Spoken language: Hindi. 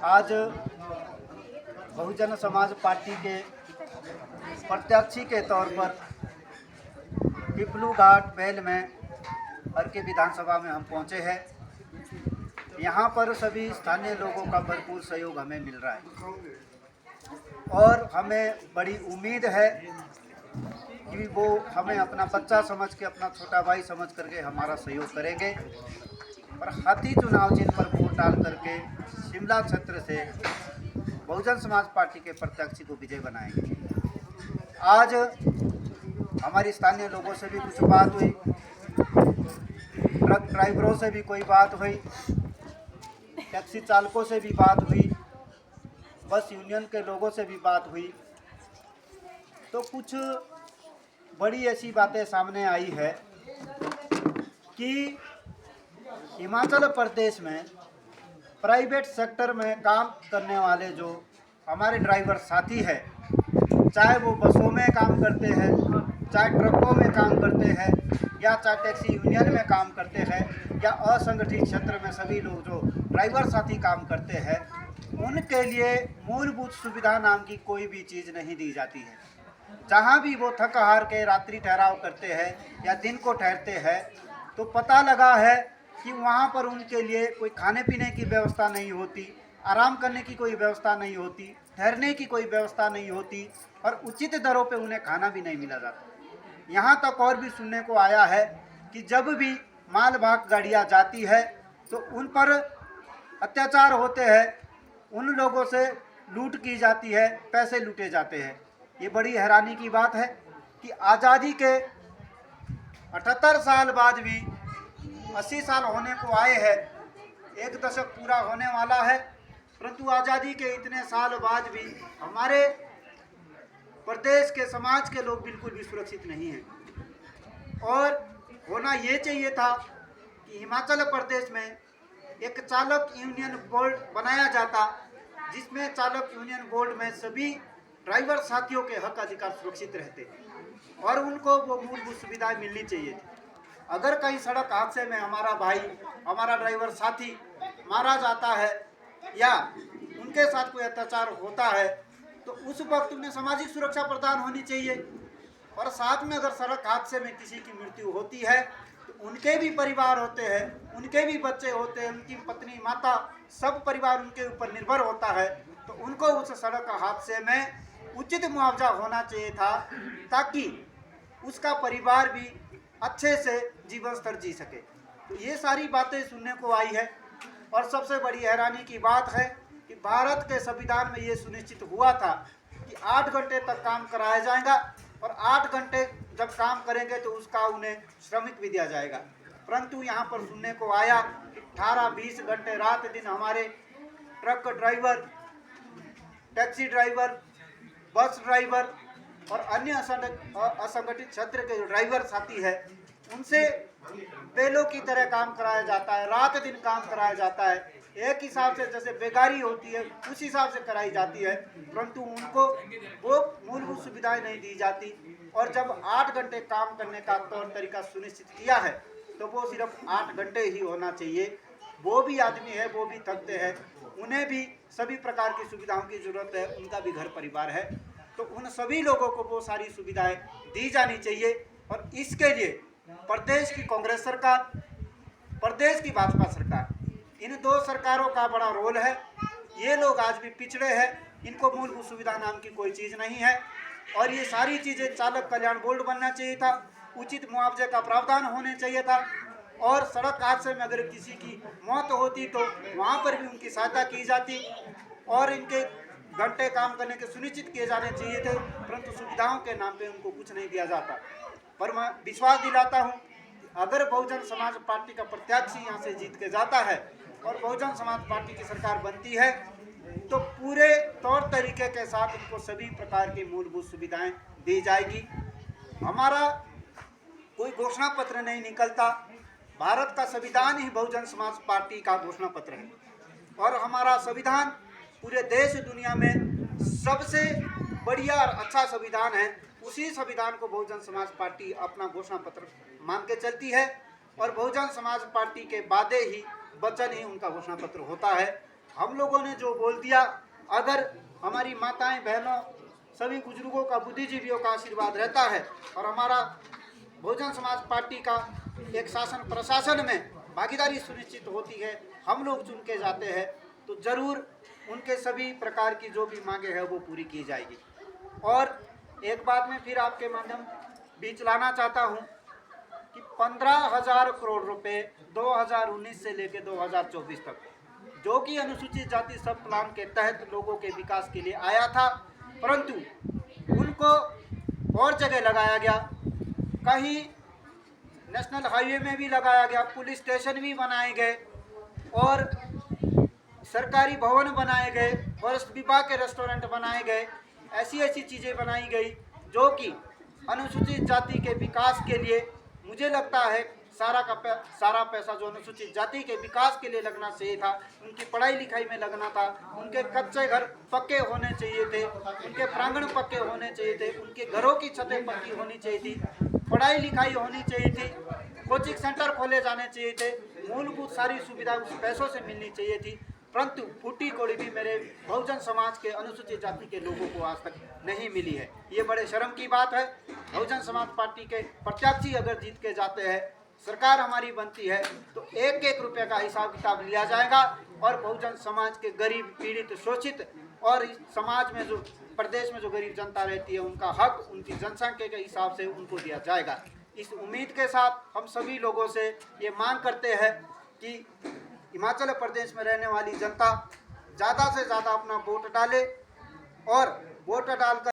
आज बहुजन समाज पार्टी के प्रत्याशी के तौर पर पिपलू घाट बेल में हर के विधानसभा में हम पहुंचे हैं। यहाँ पर सभी स्थानीय लोगों का भरपूर सहयोग हमें मिल रहा है और हमें बड़ी उम्मीद है कि वो हमें अपना बच्चा समझ के, अपना छोटा भाई समझ करके हमारा सहयोग करेंगे और हाथी चुनाव चिन्ह पर वोट डाल करके शिमला क्षेत्र से बहुजन समाज पार्टी के प्रत्याशी को विजय बनाएंगे। आज हमारी स्थानीय लोगों से भी कुछ बात हुई, ट्रक ड्राइवरों से भी कोई बात हुई, टैक्सी चालकों से भी बात हुई, बस यूनियन के लोगों से भी बात हुई। तो कुछ बड़ी ऐसी बातें सामने आई है कि हिमाचल प्रदेश में प्राइवेट सेक्टर में काम करने वाले जो हमारे ड्राइवर साथी है, चाहे वो बसों में काम करते हैं, चाहे ट्रकों में काम करते हैं, या चाहे टैक्सी यूनियन में काम करते हैं, या असंगठित क्षेत्र में सभी लोग जो ड्राइवर साथी काम करते हैं, उनके लिए मूलभूत सुविधा नाम की कोई भी चीज़ नहीं दी जाती है। जहाँ भी वो थक हार के रात्रि ठहराव करते हैं या दिन को ठहरते हैं, तो पता लगा है कि वहाँ पर उनके लिए कोई खाने पीने की व्यवस्था नहीं होती, आराम करने की कोई व्यवस्था नहीं होती, ठहरने की कोई व्यवस्था नहीं होती और उचित दरों पे उन्हें खाना भी नहीं मिला जाता। यहाँ तक और भी सुनने को आया है कि जब भी माल वाहक गाड़ियाँ जाती है तो उन पर अत्याचार होते हैं, उन लोगों से लूट की जाती है, पैसे लूटे जाते हैं। ये बड़ी हैरानी की बात है कि आज़ादी के 78 साल बाद भी 80 साल होने को आए हैं, एक दशक पूरा होने वाला है, परंतु आज़ादी के इतने साल बाद भी हमारे प्रदेश के समाज के लोग बिल्कुल भी सुरक्षित नहीं हैं। और होना ये चाहिए था कि हिमाचल प्रदेश में एक चालक यूनियन बोर्ड बनाया जाता, जिसमें चालक यूनियन बोर्ड में सभी ड्राइवर साथियों के हक अधिकार सुरक्षित रहते और उनको वो मूलभूत सुविधाएं मिलनी चाहिए थी। अगर कहीं सड़क हादसे में हमारा भाई, हमारा ड्राइवर साथी मारा जाता है या उनके साथ कोई अत्याचार होता है, तो उस वक्त उन्हें सामाजिक सुरक्षा प्रदान होनी चाहिए। और साथ में अगर सड़क हादसे में किसी की मृत्यु होती है तो उनके भी परिवार होते हैं, उनके भी बच्चे होते हैं, उनकी पत्नी, माता, सब परिवार उनके ऊपर निर्भर होता है, तो उनको उस सड़क हादसे में उचित मुआवजा होना चाहिए था, ताकि उसका परिवार भी अच्छे से जीवन स्तर जी सके। तो ये सारी बातें सुनने को आई है। और सबसे बड़ी हैरानी की बात है कि भारत के संविधान में ये सुनिश्चित हुआ था कि 8 घंटे तक काम कराया जाएगा और 8 घंटे जब काम करेंगे तो उसका उन्हें श्रमिक भी दिया जाएगा। परंतु यहाँ पर सुनने को आया कि 18-20 घंटे रात दिन हमारे truck driver, taxi driver, bus driver और अन्य असंगठित क्षेत्र के जो ड्राइवर साथी है, उनसे बेलों की तरह काम कराया जाता है, रात दिन काम कराया जाता है। एक हिसाब से जैसे बेगारी होती है उस हिसाब से कराई जाती है, परंतु उनको वो मूलभूत सुविधाएं नहीं दी जाती। और जब 8 घंटे काम करने का तौर तरीका सुनिश्चित किया है तो वो सिर्फ 8 घंटे ही होना चाहिए। वो भी आदमी है, वो भी थकते हैं, उन्हें भी सभी प्रकार की सुविधाओं की ज़रूरत है, उनका भी घर परिवार है, तो उन सभी लोगों को वो सारी सुविधाएं दी जानी चाहिए। और इसके लिए प्रदेश की कांग्रेस सरकार, प्रदेश की भाजपा सरकार, इन दो सरकारों का बड़ा रोल है। ये लोग आज भी पिछड़े हैं, इनको मूलभूत सुविधा नाम की कोई चीज़ नहीं है। और ये सारी चीज़ें, चालक कल्याण बोर्ड बनना चाहिए था, उचित मुआवजे का प्रावधान होने चाहिए था, और सड़क हादसे में अगर किसी की मौत होती तो वहाँ पर भी उनकी सहायता की जाती और इनके घंटे काम करने के सुनिश्चित किए जाने चाहिए थे। परंतु सुविधाओं के नाम पे उनको कुछ नहीं दिया जाता। पर मैं विश्वास दिलाता हूँ कि अगर बहुजन समाज पार्टी का प्रत्याशी यहाँ से जीत के जाता है और बहुजन समाज पार्टी की सरकार बनती है, तो पूरे तौर तरीके के साथ उनको सभी प्रकार की मूलभूत सुविधाएं दी जाएगी। हमारा कोई घोषणा पत्र नहीं निकलता, भारत का संविधान ही बहुजन समाज पार्टी का घोषणा पत्र है। और हमारा संविधान पूरे देश दुनिया में सबसे बढ़िया और अच्छा संविधान है। उसी संविधान को बहुजन समाज पार्टी अपना घोषणा पत्र मान के चलती है और बहुजन समाज पार्टी के वादे ही, वचन ही उनका घोषणा पत्र होता है। हम लोगों ने जो बोल दिया, अगर हमारी माताएं बहनों सभी बुजुर्गों का, बुद्धिजीवियों का आशीर्वाद रहता है और हमारा बहुजन समाज पार्टी का एक शासन प्रशासन में भागीदारी सुनिश्चित होती है, हम लोग चुन के जाते हैं, तो जरूर उनके सभी प्रकार की जो भी मांगे हैं वो पूरी की जाएगी। और एक बात मैं फिर आपके माध्यम बीच लाना चाहता हूं कि 15,000 करोड़ रुपए 2019 से लेकर 2024 तक जो कि अनुसूचित जाति सब प्लान के तहत लोगों के विकास के लिए आया था, परंतु उनको और जगह लगाया गया। कहीं नेशनल हाईवे में भी लगाया गया, पुलिस स्टेशन भी बनाए गए और सरकारी भवन बनाए गए, फॉरेस्ट विभाग के रेस्टोरेंट बनाए गए। ऐसी ऐसी चीज़ें बनाई गई जो कि अनुसूचित जाति के विकास के लिए, मुझे लगता है सारा पैसा जो अनुसूचित जाति के विकास के लिए लगना चाहिए था, उनकी पढ़ाई लिखाई में लगना था, उनके कच्चे घर पक्के होने चाहिए थे, उनके प्रांगण पक्के होने चाहिए थे, उनके घरों की छतें पक्की होनी चाहिए थी, पढ़ाई लिखाई होनी चाहिए थी, कोचिंग सेंटर खोले जाने चाहिए थे, मूलभूत सारी सुविधा उस पैसों से मिलनी चाहिए थी। परंतु फूटी कोड़ी भी मेरे बहुजन समाज के अनुसूचित जाति के लोगों को आज तक नहीं मिली है। ये बड़े शर्म की बात है। बहुजन समाज पार्टी के प्रत्याशी अगर जीत के जाते हैं, सरकार हमारी बनती है, तो एक एक रुपये का हिसाब किताब लिया जाएगा और बहुजन समाज के गरीब, पीड़ित, शोषित और इस समाज में जो प्रदेश में जो गरीब जनता रहती है, उनका हक उनकी जनसंख्या के हिसाब से उनको दिया जाएगा। इस उम्मीद के साथ हम सभी लोगों से ये मांग करते हैं कि हिमाचल प्रदेश में रहने वाली जनता ज़्यादा से ज़्यादा अपना वोट डाले और वोट डालकर